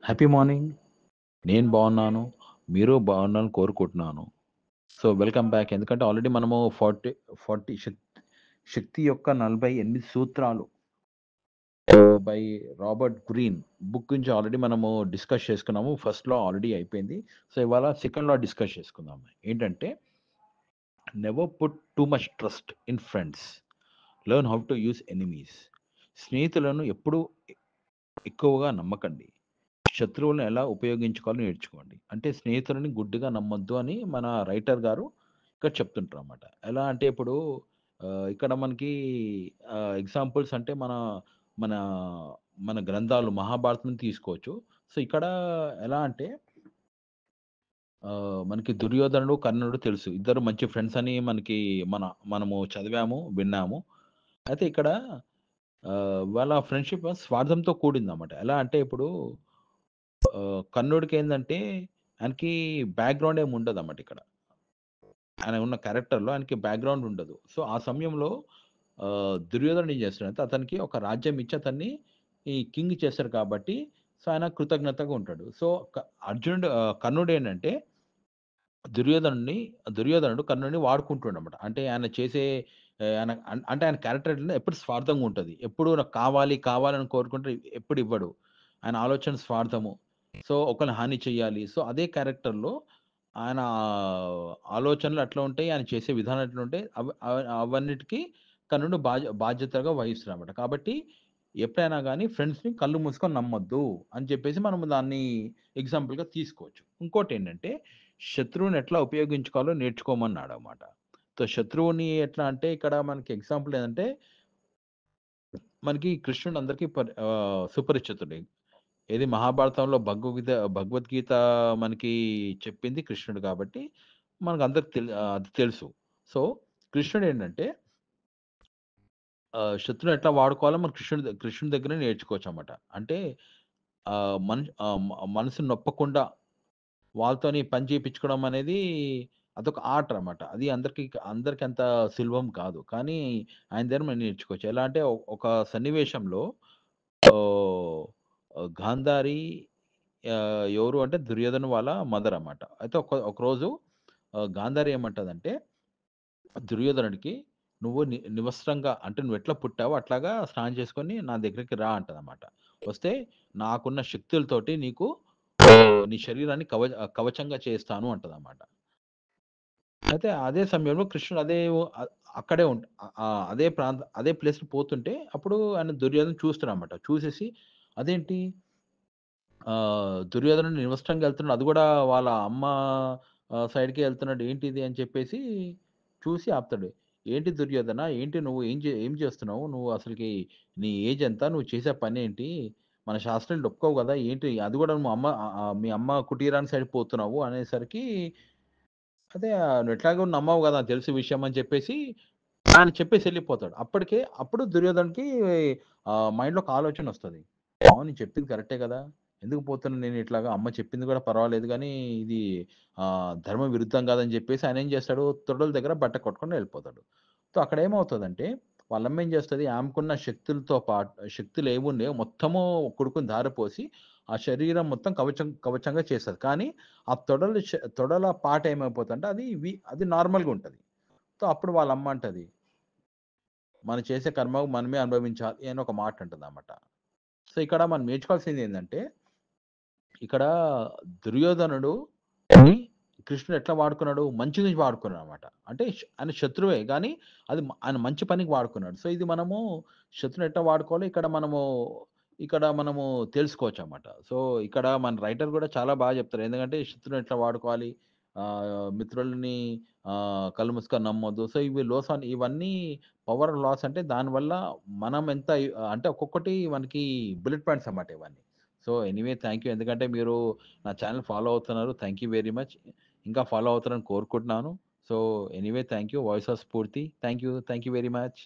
Happy morning. నేను బాగున్నాను. మీరు బాగుండాలని కోరుకుంటున్నాను. So, welcome back. ఎందుకంటే ఆల్రెడీ మనము 40 శక్తి యొక్క 48 సూత్రాలు బై రాబర్ట్ గ్రీన్ బుక్ గురించి ఆల్రెడీ మనము డిస్కస్ చేసుకున్నాము. ఫస్ట్ లా ఆల్రెడీ అయిపోయింది. సో, ఇవాళ సెకండ్ లా డిస్కస్ చేసుకుందాం. ఏంటంటే never put too much trust in friends. Learn how to use enemies. స్నేహితులను ఎప్పుడూ ఎక్కువగా నమ్మకండి. శత్రువులను ఎలా ఉపయోగించుకోవాలో నేర్చుకోండి. అంటే స్నేహితులని గుడ్డిగా నమ్మొద్దు అని మన రైటర్ గారు ఇక్కడ చెప్తుంటారనమాట. ఎలా అంటే ఇప్పుడు ఇక్కడ మనకి ఎగ్జాంపుల్స్ అంటే మన మన గ్రంథాలు మహాభారతం తీసుకోవచ్చు. సో, ఇక్కడ ఎలా అంటే మనకి దుర్యోధనుడు, కర్ణుడు తెలుసు. ఇద్దరు మంచి ఫ్రెండ్స్ అని మనము చదివాము, విన్నాము. అయితే ఇక్కడ వాళ్ళ ఫ్రెండ్‌షిప్ స్వార్థంతో కూడిందన్నమాట. ఎలా అంటే ఇప్పుడు కర్ణుడికేందంటే ఆయనకి బ్యాక్‌గ్రౌండ్ ఏమి ఉండదన్నమాట ఇక్కడ. ఆయన ఉన్న క్యారెక్టర్‌లో ఆయనకి బ్యాక్‌గ్రౌండ్ ఉండదు. సో, ఆ సమయంలో దుర్యోధనుడు ఏం చేస్తాడంటే అతనికి ఒక రాజ్యం ఇచ్చి అతన్ని ఈ కింగ్ చేశారు కాబట్టి సో, ఆయన కృతజ్ఞతగా ఉంటాడు. సో, కర్ణుడేంటంటే దుర్యోధనుడిని దుర్యోధనుడు కర్ణుడిని వాడుకుంటుండన్నమాట. అంటే ఆయన చేసే అంటే ఆయన క్యారెక్టర్ ఏంటంటే ఎప్పుడు స్వార్థంగా ఉంటది. ఎప్పుడు నాకు కావాలి, కావాలని కోరుకుంటే ఎప్పుడు ఇవ్వడు. ఆయన ఆలోచన స్వార్థము. సో, ఒకళ్ళని హాని చేయాలి. సో, అదే క్యారెక్టర్‌లో ఆయన ఆలోచనలు అట్లా ఉంటాయి. ఆయన చేసే విధానం ఎట్లా ఉంటాయి. అవన్నిటికి కర్ణుడు బాధ్యతగా వహిస్తాడన్నమాట. కాబట్టి ఎప్పుడైనా గాని ఫ్రెండ్స్‌ని కళ్ళు మూసుకొని నమ్మొద్దు అని చెప్పేసి మనం దాన్ని ఎగ్జాంపుల్‌గా తీసుకోవచ్చు. ఇంకోటేంటంటే శత్రువుని ఎట్లా ఉపయోగించుకోవాలో నేర్చుకోమన్నాడన్నమాట. సో, శత్రువుని ఎట్లా అంటే ఇక్కడ మనకి ఎగ్జాంపుల్ ఏందంటే మనకి కృష్ణుడు అందరికీ సుపరిచితుడే. ఏది మహాభారతంలో భగవద్గీత మనకి చెప్పింది కృష్ణుడు కాబట్టి మనకందరికి అది తెలుసు. సో, కృష్ణుడేంటంటే శత్రువుని ఎట్లా వాడుకోవాలో మనం కృష్ణుడి దగ్గరే నేర్చుకోవచ్చనమాట. అంటే మనసుని నొప్పకుండా వాళ్ళతోని పని చేపించుకోవడం అనేది అదొక ఆర్ట్ అనమాట. అది అందరికి అంత సులభం కాదు. కానీ ఆయన దగ్గర మనం నేర్చుకోవచ్చు. ఎలా అంటే ఒక సన్నివేశంలో ఓహ్, గాంధారి ఎవరు అంటే దుర్యోధన వాళ్ళ మదర్ అన్నమాట. అయితే ఒకరోజు గాంధారి ఏమంటదంటే దుర్యోధనుడికి "నువ్వు నివస్త్రంగా అంటే నువ్వెట్లా పుట్టావో అట్లాగా స్నానం చేసుకొని నా దగ్గరికి రా" అంటదన్నమాట. వస్తే నాకున్న శక్తులతోటి నీకు నీ శరీరాన్ని కవచంగా చేస్తాను అంటదన్నమాట. అయితే అదే సమయంలో కృష్ణుడు అ అక్కడే అదే ప్లేస్‌కి పోతుంటే అప్పుడు ఆయన దుర్యోధన చూస్తున్నాడన్నమాట. చూసేసి అదేంటి దుర్యోధనుడు నిర్వస్త్రంగా ఎళ్తున్నాడు. అది గూడా వాళ్ళ అమ్మ సైడ్‌కే ఎళ్తున్నాడు. ఏంటిది అని చెప్పేసి చూసి ఆపుతాడు. "ఏంటి దుర్యోధన? ఏంటి నువ్వు ఏం చేస్తున్నావు? నువ్వు అసలకి నీ ఏజ్ ఎంత? నువ్వు చేసే పనేంటి? మన శాస్త్రాలు ఒప్పుకోవు గదా! ఏంటి అది గూడా నువ్వు మీ అమ్మ కుటీరానికి సైడ్ పోతున్నావు" అనేసరికి అదే "నువ్వు ఎట్లాగో నమ్మవు గదా! తెలుసు విషయం" అని చెప్పేసి ఆయన చెప్పేసి ఎళ్ళిపోతాడు. అప్పుడు దుర్యోధనకి మైండ్‌లో ఒక ఆలోచనొస్తది. అవును నేను చెప్పింది కరెక్టే గదా! ఎందుకు పోతున్నా నేను ఇట్లాగా అమ్మ చెప్పింది గూడా పర్వాలేదు గానీ, ఇది ధర్మ విరుద్ధం కాదని జెప్పేసి ఆయనేం జేస్తాడు, తొడల దగ్గర బట్ట కొట్టుకొని ఎళ్ళిపోతాడు. సో, అక్కడేమవుతదంటే, వాళ్ళమ్మ ఏం జేస్తది, ఆమెకున్న శక్తులేవున్నాయో మొత్తము కొడుకుని ధారపోసి, ఆ శరీరం మొత్తం కవచంగా చేస్తది. కానీ, ఆ తొడల పార్ట్ ఏమైపోతదంటే, అది నార్మల్‌గా ఉంటది. సో, అప్పుడు వాళ్ళమ్మ అంటది, "మనం చేసే కర్మ మనమే అనుభవించాలి" అని ఒక మాట అంటదన్నమాట. సో, ఇక్కడ మనం నేర్చుకోవాల్సిందేందంటే ఇక్కడ దుర్యోధనుడుని కృష్ణుడు ఎట్లా వాడుకున్నాడు? మంచికి వాడుకున్నాడనమాట. అంటే ఆయన శత్రువే గానీ, ఆయన మంచి పనికి వాడుకున్నాడు. సో, ఇది మనము శత్రువుని ఎట్లా వాడుకోవాలో ఇక్కడ మనము తెలుసుకోవచ్చనమాట. సో, ఇక్కడ మన రైటర్ గూడా చాలా బాగా చెప్తారు. ఎందుకంటే శత్రువుని ఎట్లా వాడుకోవాలి, మిత్రులని కళ్ళు మూసుకొని నమ్మొద్దు. సో, ఇవన్నీ పవర్ లాస్ అంటే దానివల్ల మనం ఎంత అంటే ఒక్కొక్కటి మనకి బుల్లెట్ పాయింట్స్ అన్నమాట ఇవన్నీ. So, anyway thank you. ఎందుకంటే మీరు నా ఛానెల్ ఫాలో అవుతున్నారు. Thank you very much. ఇంకా ఫాలో అవుతారని కోరుకుంటున్నాను. So, anyway thank you. Voice of Spurthi. Thank you. Thank you very much.